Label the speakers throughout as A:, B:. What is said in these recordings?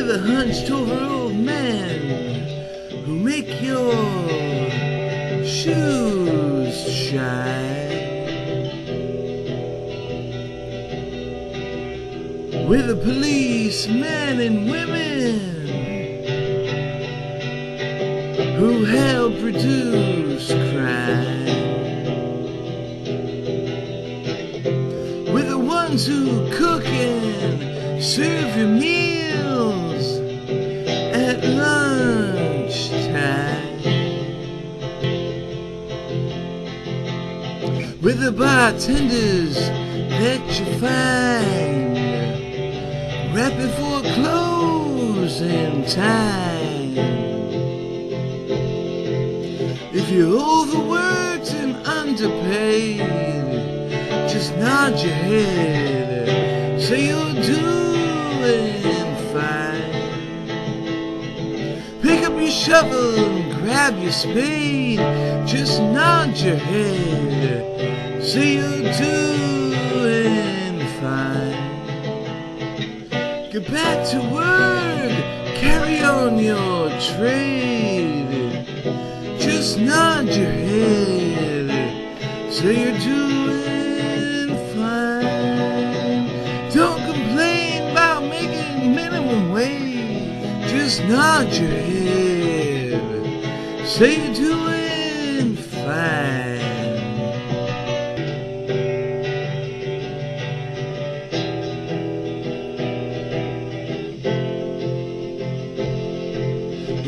A: the hunched over old men who make your shoes shine. We're the policemen and women who help reduce crime. We're the ones who cook and serve your meals at lunchtime. We're the bartenders that you find right before closing time. If you're overworked and underpaid, just nod your head, say you're doing fine. Pick up your shovel and grab your spade, just nod your head, say you're doing fine. Get back to work, carry on your trade, just nod your head, say you're doing fine. Don't complain about making minimum wage, just nod your head, say you're doing fine.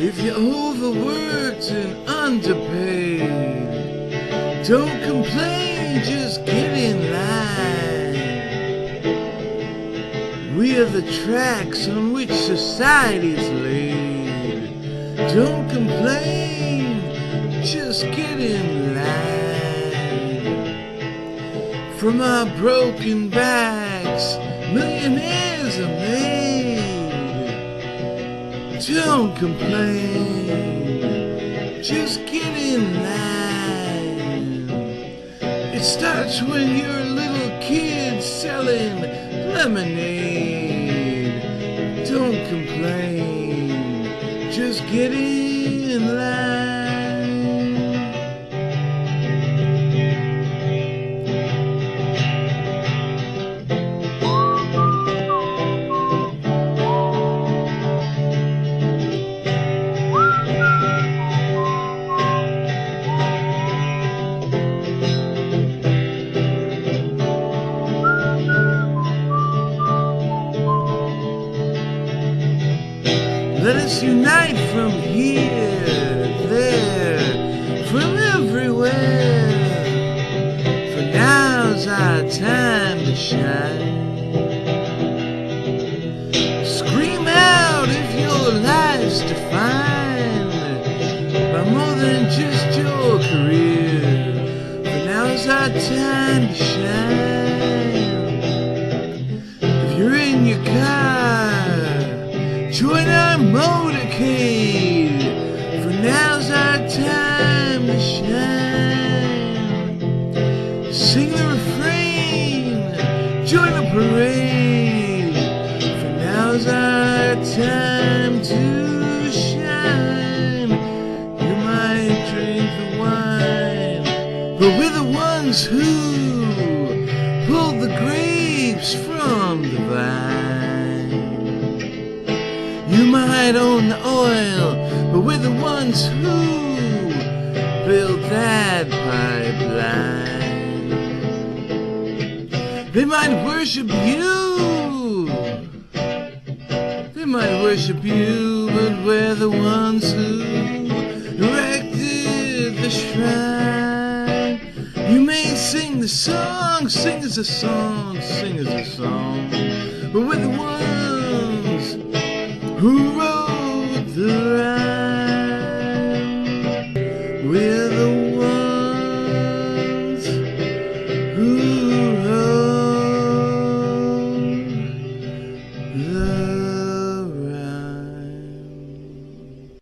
A: If you're overworked and underpaid, don't complain, just get in line. We are the tracks on which society's laid. Don't complain, just get in line. From our broken backs, millionaires are made. Don't complain, just get in line. It starts when you're a little kid selling lemonade. Don't complain, just get in line. Let us unite from here, there, from everywhere. For now's our time to shine. Scream out if your life's defined by more than just your career. For now's our time to shine. If you're in your car, join our motorcade, for now's our time to shine. Sing the refrain, join the parade, for now's our time to shine. You might drink the wine, but we're the ones who pull the grapes from the vine. You might own the oil, but we're the ones who built that pipeline. They might worship you, they might worship you, but we're the ones who erected the shrine. You may sing the song, sing as a song, sing as a song, but we're the ones who wrote the rhyme.